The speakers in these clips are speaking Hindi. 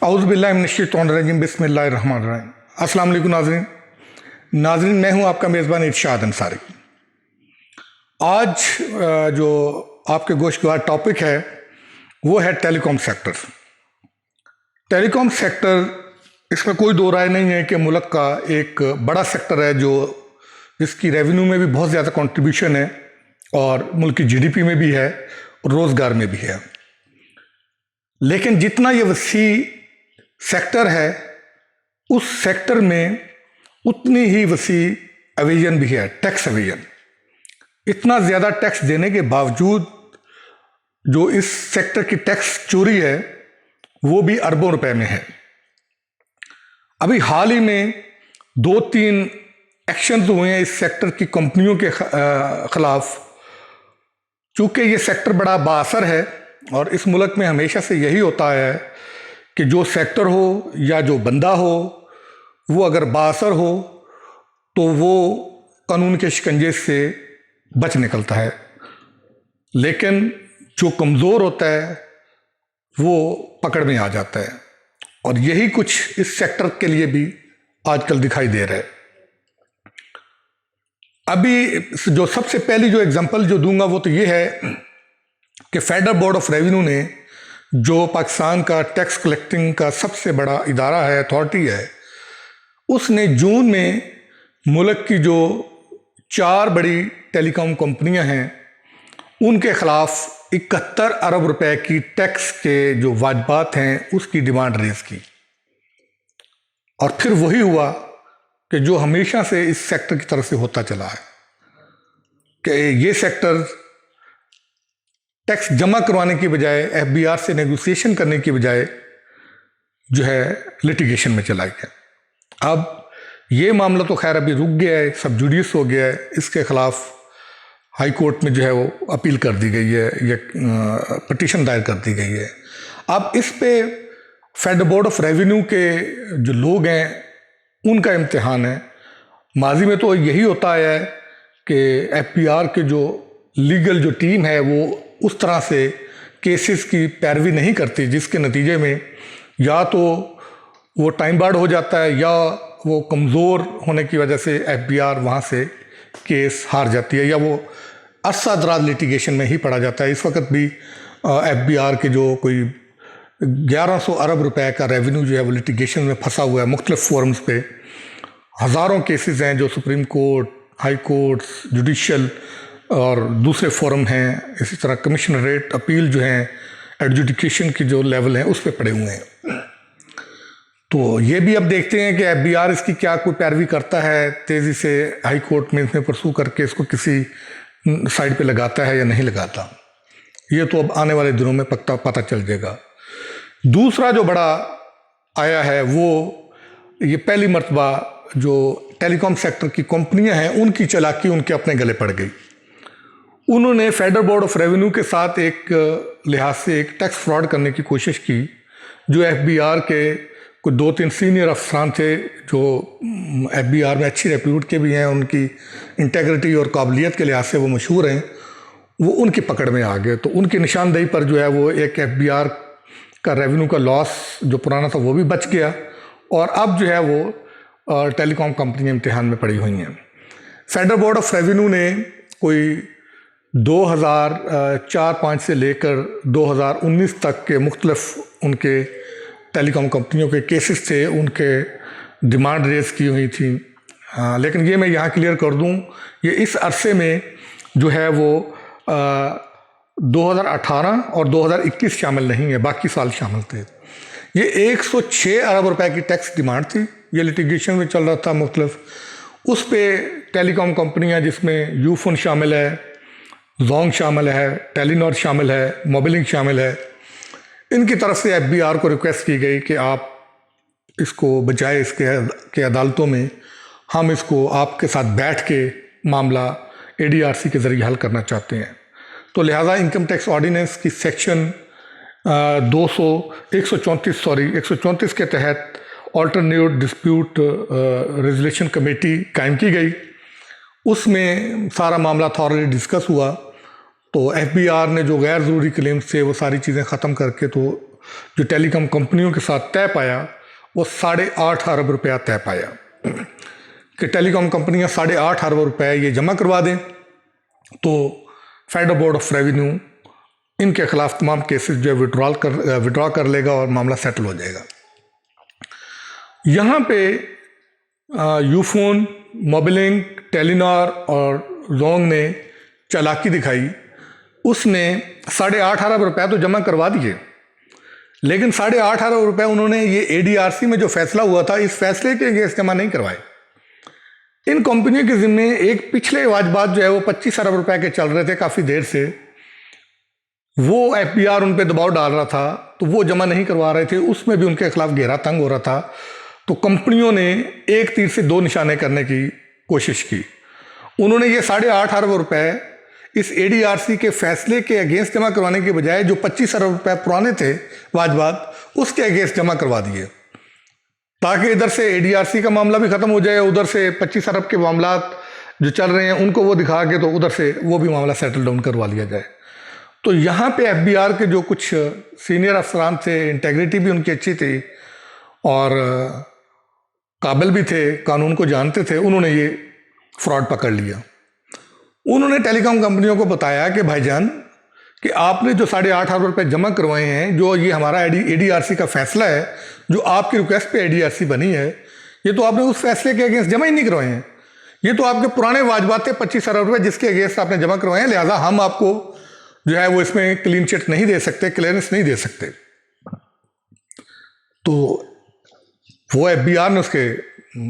औज़ुबिल्लाहिमिनश्शैतानिर्रजीम बिस्मिल्लाहिर्रहमानिर्रहीम। अस्सलाम वालेकुम नाज़रीन, मैं हूं आपका मेज़बान इरशाद अंसारी। आज जो आपके गोश्तगवार टॉपिक है वो है टेलीकॉम सेक्टर। टेलीकॉम सेक्टर, इसमें कोई दो राय नहीं है कि मुल्क का एक बड़ा सेक्टर है जिसकी रेवेन्यू में भी बहुत ज़्यादा कंट्रीब्यूशन है और मुल्क की जीडीपी में भी है और रोज़गार में भी है। लेकिन जितना ये वसी सेक्टर है, उस सेक्टर में उतनी ही वसी एविजन भी है, टैक्स एविजन। इतना ज़्यादा टैक्स देने के बावजूद जो इस सेक्टर की टैक्स चोरी है वो भी अरबों रुपए में है। अभी हाल ही में 2-3 एक्शंस हुए हैं इस सेक्टर की कंपनियों के खिलाफ। चूंकि ये सेक्टर बड़ा बाअसर है और इस मुल्क में हमेशा से यही होता है कि जो सेक्टर हो या जो बंदा हो वो अगर बाअसर हो तो वो कानून के शिकंजे से बच निकलता है, लेकिन जो कमज़ोर होता है वो पकड़ में आ जाता है। और यही कुछ इस सेक्टर के लिए भी आजकल दिखाई दे रहा है। अभी जो सबसे पहली जो एग्जांपल जो दूंगा वो तो ये है कि फेडरल बोर्ड ऑफ रेवेन्यू ने, जो पाकिस्तान का टैक्स कलेक्टिंग का सबसे बड़ा इदारा है, अथॉरिटी है, उसने जून में मुल्क की जो 4 बड़ी टेलीकॉम कंपनियां हैं उनके खिलाफ 71 अरब रुपए की टैक्स के जो वाजबात हैं उसकी डिमांड रेज की। और फिर वही हुआ कि जो हमेशा से इस सेक्टर की तरफ से होता चला है कि ये सेक्टर टैक्स जमा करवाने की बजाय, एफबीआर से नेगोशिएशन करने की बजाय जो है लिटिगेशन में चला गया। अब ये मामला तो खैर अभी रुक गया है, सब जुडिस हो गया है। इसके खिलाफ हाई कोर्ट में जो है वो अपील कर दी गई है, या पिटीशन दायर कर दी गई है। अब इस पे फेडरल बोर्ड ऑफ रेवेन्यू के जो लोग हैं उनका इम्तिहान है। माजी में तो यही होता है कि एफबीआर के जो लीगल जो टीम है वो उस तरह से केसेस की पैरवी नहीं करती, जिसके नतीजे में या तो वो टाइम बार्ड हो जाता है या वो कमज़ोर होने की वजह से एफबीआर वहाँ से केस हार जाती है, या वो अरसा दराज लिटिगेशन में ही पड़ा जाता है। इस वक्त भी एफबीआर के जो कोई 1100 अरब रुपए का रेवेन्यू जो है वो लिटिगेशन में फंसा हुआ है। मुख्तलिफ फोरम्स पे हज़ारों केसेस हैं जो supreme court, high courts, judicial और दूसरे फोरम हैं। इसी तरह कमिश्नरेट अपील जो हैं, एडजुडिकेशन की जो लेवल हैं उस पर पड़े हुए हैं। तो ये भी अब देखते हैं कि एफबीआर इसकी क्या कोई पैरवी करता है, तेज़ी से हाई कोर्ट में इसमें परसू करके इसको किसी साइड पे लगाता है या नहीं लगाता। ये तो अब आने वाले दिनों में पता चल जाएगा। दूसरा जो बड़ा आया है वो ये पहली मर्तबा जो टेलीकॉम सेक्टर की कंपनियां हैं उनकी चालाकी उनके अपने गले पड़ गई। उन्होंने फेडरल बोर्ड ऑफ रेवेन्यू के साथ एक लिहाज से एक टैक्स फ्रॉड करने की कोशिश की। जो एफबीआर के कुछ 2-3 सीनियर अफसरान थे जो एफबीआर में अच्छी रेप्यूट के भी हैं, उनकी इंटेग्रिटी और काबिलियत के लिहाज से वो मशहूर हैं, वो उनकी पकड़ में आ गए। तो उनकी निशानदेही पर जो है वो एक एफबीआर का रेवेन्यू का लॉस जो पुराना था वो भी बच गया, और अब जो है वो टेलीकॉम कंपनियां इम्तिहान में पड़ी हुई हैं। फेडरल बोर्ड ऑफ रेवेन्यू ने कोई 2004-05 से लेकर 2019 तक के मुख्तलिफ उनके टेलीकॉम कंपनियों के केसेस थे, उनके डिमांड रेज की हुई थी। लेकिन ये मैं यहाँ क्लियर कर दूँ, ये इस अरसे में जो है वो 2018 और 2021 शामिल नहीं है, बाकी साल शामिल थे। ये 106 अरब रुपए की टैक्स डिमांड थी। ये लिटिगेशन में चल रहा था मुख्तलिफ। उस पर टेलीकॉम कंपनियाँ जिसमें यूफोन शामिल है, जोंग शामिल है, टेलीनॉर शामिल है, मोबिलिंक शामिल है, इनकी तरफ से एफबीआर को रिक्वेस्ट की गई कि आप इसको बजाय इसके के अदालतों में हम इसको आपके साथ बैठ के मामला एडीआरसी के ज़रिए हल करना चाहते हैं। तो लिहाजा इनकम टैक्स ऑर्डिनेंस की सेक्शन 134 के तहत ऑल्टरनेट डिस्प्यूट रेजोल्यूशन कमेटी कायम की गई। उसमें सारा मामला थॉरली डिस्कस हुआ। तो एफबीआर ने जो गैर ज़रूरी क्लेम्स थे वो सारी चीज़ें ख़त्म करके तो जो टेलीकॉम कंपनियों के साथ तय पाया वो 8.5 अरब रुपया तय पाया कि टेलीकॉम कंपनियां 8.5 अरब रुपए ये जमा करवा दें तो फेडरल बोर्ड ऑफ रेवेन्यू इनके खिलाफ तमाम केसेस जो है विड्रॉ कर लेगा और मामला सेटल हो जाएगा। यहाँ पे यूफोन, मोबिलिंक, टेलीनॉर और जोंग ने चालाकी दिखाई। उसने 8.5 अरब रुपए तो जमा करवा दिए, लेकिन 8.5 अरब रुपए उन्होंने ये एडीआरसी में जो फैसला हुआ था इस फैसले के अगेंस्ट जमा नहीं करवाए। इन कंपनियों के जिम्मे एक पिछले वाजबात जो है वो 25 अरब रुपए के चल रहे थे काफ़ी देर से, वो एफबीआर उन पे दबाव डाल रहा था तो वो जमा नहीं करवा रहे थे, उसमें भी उनके खिलाफ गहरा तंग हो रहा था। तो कंपनियों ने एक तीर से दो निशाने करने की कोशिश की। उन्होंने ये 8.5 अरब रुपए इस एडीआरसी के फैसले के अगेंस्ट जमा करवाने के बजाय जो 25 अरब रुपए पुराने थे वाजबात उसके अगेंस्ट जमा करवा दिए, ताकि इधर से एडीआरसी का मामला भी खत्म हो जाए, उधर से 25 अरब के मामला जो चल रहे हैं उनको वो दिखा के तो उधर से वो भी मामला सेटल डाउन करवा लिया जाए। तो यहाँ पे एफबीआर के जो कुछ सीनियर अफसरान थे, इंटेग्रिटी भी उनकी अच्छी थी और काबिल भी थे, कानून को जानते थे, उन्होंने ये फ्रॉड पकड़ लिया। उन्होंने टेलीकॉम कंपनियों को बताया कि भाईजान कि आपने जो 8.5 अरब रुपए जमा करवाए हैं, जो ये हमारा एडीआरसी का फैसला है, जो आपकी रिक्वेस्ट पे एडीआरसी बनी है, ये तो आपने उस फैसले के अगेंस्ट जमा ही नहीं करवाए हैं। ये तो आपके पुराने वाजबात थे 25 अरब रुपए जिसके अगेंस्ट आपने जमा करवाए हैं, लिहाजा हम आपको जो है वो इसमें क्लीन चिट नहीं दे सकते, क्लियरेंस नहीं दे सकते। तो वो एफबीआर ने उसके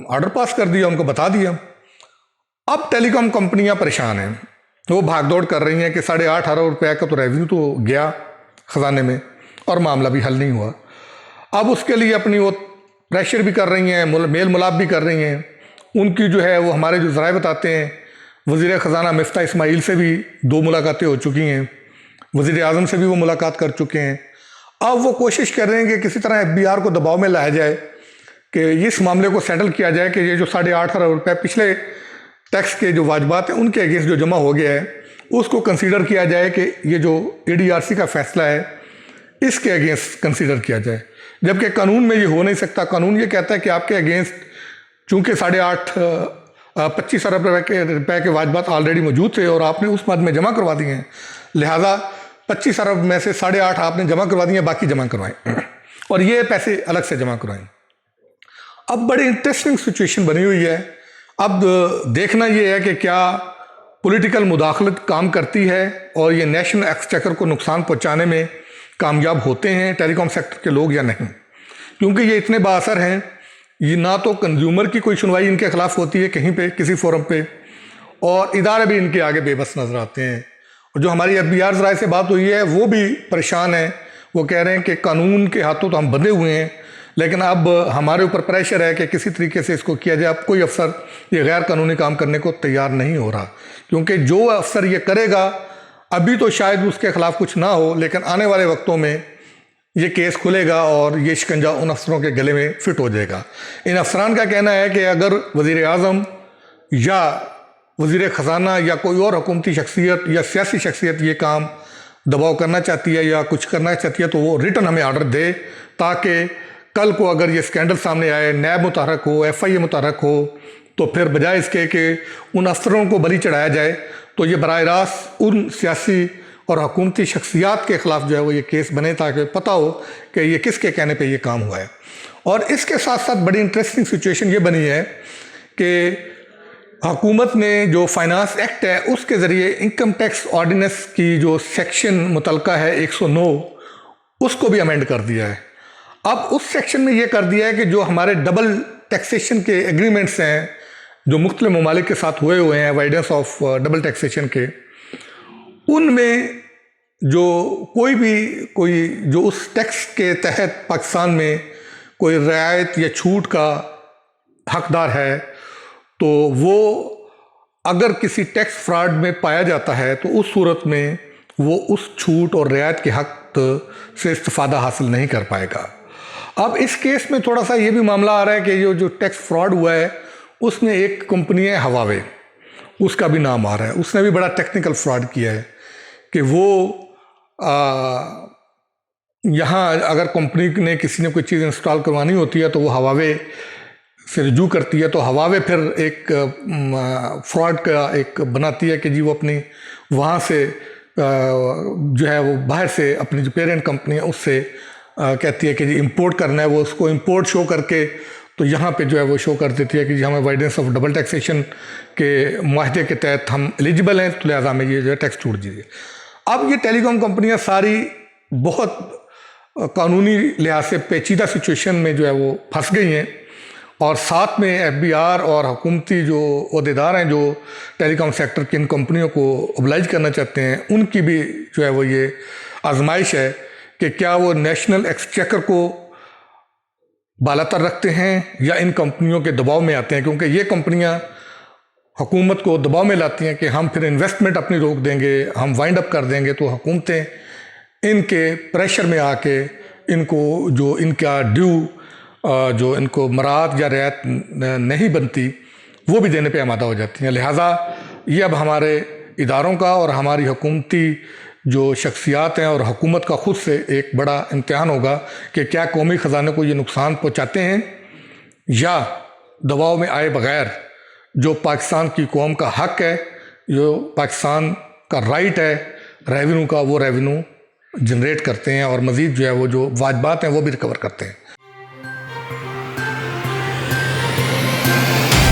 ऑर्डर पास कर दिया, उनको बता दिया। अब टेलीकॉम कंपनियां परेशान हैं, वो भागदौड़ कर रही हैं कि 8.5 अरब रुपए का तो रेवेन्यू तो गया खजाने में और मामला भी हल नहीं हुआ। अब उसके लिए अपनी वो प्रेशर भी कर रही हैं, मेल मुलाब भी कर रही हैं। उनकी जो है वो हमारे जो ज़राए बताते हैं, वज़ीर ख़जाना मिफ्ता इस्माइल से भी 2 मुलाकातें हो चुकी हैं, वज़ीर आज़म से भी वो मुलाकात कर चुके हैं। अब वो कोशिश कर रहे हैं कि किसी तरह एफबीआर को दबाव में लाया जाए कि इस मामले को सेटल किया जाए कि ये जो 8.5 अरब रुपए पिछले टैक्स के जो वाजबात हैं उनके अगेंस्ट जो जमा हो गया है उसको कंसीडर किया जाए कि ये जो एडीआरसी का फैसला है इसके अगेंस्ट कंसीडर किया जाए, जबकि कानून में ये हो नहीं सकता। कानून ये कहता है कि आपके अगेंस्ट चूंकि 25 अरब रुपए के वाजबात ऑलरेडी मौजूद थे और आपने उस मद में जमा करवा दिए हैं, लिहाजा 25 अरब में से 8.5 आपने जमा करवा दिए, बाकी जमा करवाएं और ये पैसे अलग से जमा करवाएं। अब बड़ी इंटरेस्टिंग सिचुएशन बनी हुई है। अब देखना ये है कि क्या पॉलिटिकल मुदाखलत काम करती है और ये नेशनल एक्सचेकर को नुकसान पहुंचाने में कामयाब होते हैं टेलीकॉम सेक्टर के लोग या नहीं, क्योंकि ये इतने बाअसर हैं। ये ना तो कंज्यूमर की कोई सुनवाई इनके खिलाफ होती है कहीं पे किसी फोरम पे, और इदारे भी इनके आगे बेबस नजर आते हैं। और जो हमारी एफबीआर ज़राए से बात हुई है वो भी परेशान है, वो कह रहे हैं कि कानून के हाथों तो हम बंधे हुए हैं, लेकिन अब हमारे ऊपर प्रेशर है कि किसी तरीके से इसको किया जाए। अब कोई अफसर ये गैर कानूनी काम करने को तैयार नहीं हो रहा, क्योंकि जो अफसर ये करेगा अभी तो शायद उसके खिलाफ कुछ ना हो, लेकिन आने वाले वक्तों में ये केस खुलेगा और ये शिकंजा उन अफसरों के गले में फिट हो जाएगा। इन अफसरान का कहना है कि अगर वज़ीर आज़म या वज़ीर ख़जाना या कोई और हुकूमती शख्सियत या सियासी शख्सियत ये काम दबाव करना चाहती है या कुछ करना चाहती है तो वो रिटर्न हमें ऑर्डर दे, ताकि कल को अगर ये स्कैंडल सामने आए, नैब मुतहरक हो, FIA मुतहरक हो, तो फिर बजाय इसके कि उन अफसरों को बलि चढ़ाया जाए तो ये बराह रास्त उन सियासी और हुकूमती शख्सियात के ख़िलाफ़ जो है वो ये केस बने, ताकि पता हो कि ये किसके कहने पे ये काम हुआ है। और इसके साथ साथ बड़ी इंटरेस्टिंग सिचुएशन ये बनी है कि हुकूमत ने जो फाइनेंस एक्ट है उसके ज़रिए इनकम टैक्स ऑर्डिनेंस की जो सेक्शन मुतलका है 109 उसको भी अमेंड कर दिया है। अब उस सेक्शन में ये कर दिया है कि जो हमारे डबल टैक्सेशन के एग्रीमेंट्स हैं जो मुख्तलिफ ममालिक के साथ हुए हैं, अवॉइडेंस ऑफ डबल टैक्सेशन के, उनमें जो कोई जो उस टैक्स के तहत पाकिस्तान में कोई रियायत या छूट का हकदार है, तो वो अगर किसी टैक्स फ्रॉड में पाया जाता है तो उस सूरत में वो उस छूट और रियायत के हक से इस्तिफादा हासिल नहीं कर पाएगा। अब इस केस में थोड़ा सा ये भी मामला आ रहा है कि जो टैक्स फ्रॉड हुआ है उसमें एक कंपनी है हवावे, उसका भी नाम आ रहा है। उसने भी बड़ा टेक्निकल फ्रॉड किया है कि वो यहाँ अगर कंपनी ने किसी ने कोई चीज़ इंस्टॉल करवानी होती है तो वो हवावे से रिजू करती है, तो हवावे फिर एक फ्रॉड का एक बनाती है कि जी वो अपनी वहाँ से जो है वो बाहर से अपनी जो पेरेंट कंपनी है उससे कहती है कि जी इंपोर्ट करना है, वो उसको इंपोर्ट शो करके तो यहाँ पे जो है वो शो कर देती है कि जी हमें अवॉइडेंस ऑफ डबल टैक्सेशन के माहदे के तहत हम एलिजिबल हैं, तो लिहाजा हमें ये जो है टैक्स छूट दीजिए। अब ये टेलीकॉम कंपनियाँ सारी बहुत कानूनी लिहाज से पेचीदा सिचुएशन में जो है वो फंस गई हैं, और साथ में एफबीआर और हुकूमती जो अहदेदार हैं जो टेलीकॉम सेक्टर की इन कंपनियों को ओबलाइज करना चाहते हैं, उनकी भी जो है वो ये आजमाइश है कि क्या वो नेशनल एक्सचेकर को बालातर रखते हैं या इन कंपनियों के दबाव में आते हैं, क्योंकि ये कंपनियां हुकूमत को दबाव में लाती हैं कि हम फिर इन्वेस्टमेंट अपनी रोक देंगे, हम वाइंड अप कर देंगे, तो हुकूमतें इनके प्रेशर में आके इनको जो इनका ड्यू जो इनको मराहत या रियायत नहीं बनती वो भी देने पे आमादा हो जाती हैं। लिहाजा ये अब हमारे इदारों का और हमारी हुकूमती जो शख्सियात हैं और हुकूमत का ख़ुद से एक बड़ा इम्तिहान होगा कि क्या कौमी ख़जाने को ये नुकसान पहुँचाते हैं या दबाव में आए बग़ैर जो पाकिस्तान की कौम का हक़ है, जो पाकिस्तान का राइट है रेवेन्यू का, वो रेवेन्यू जनरेट करते हैं और मज़ीद जो है वो जो वाजबात हैं वो भी रिकवर करते हैं।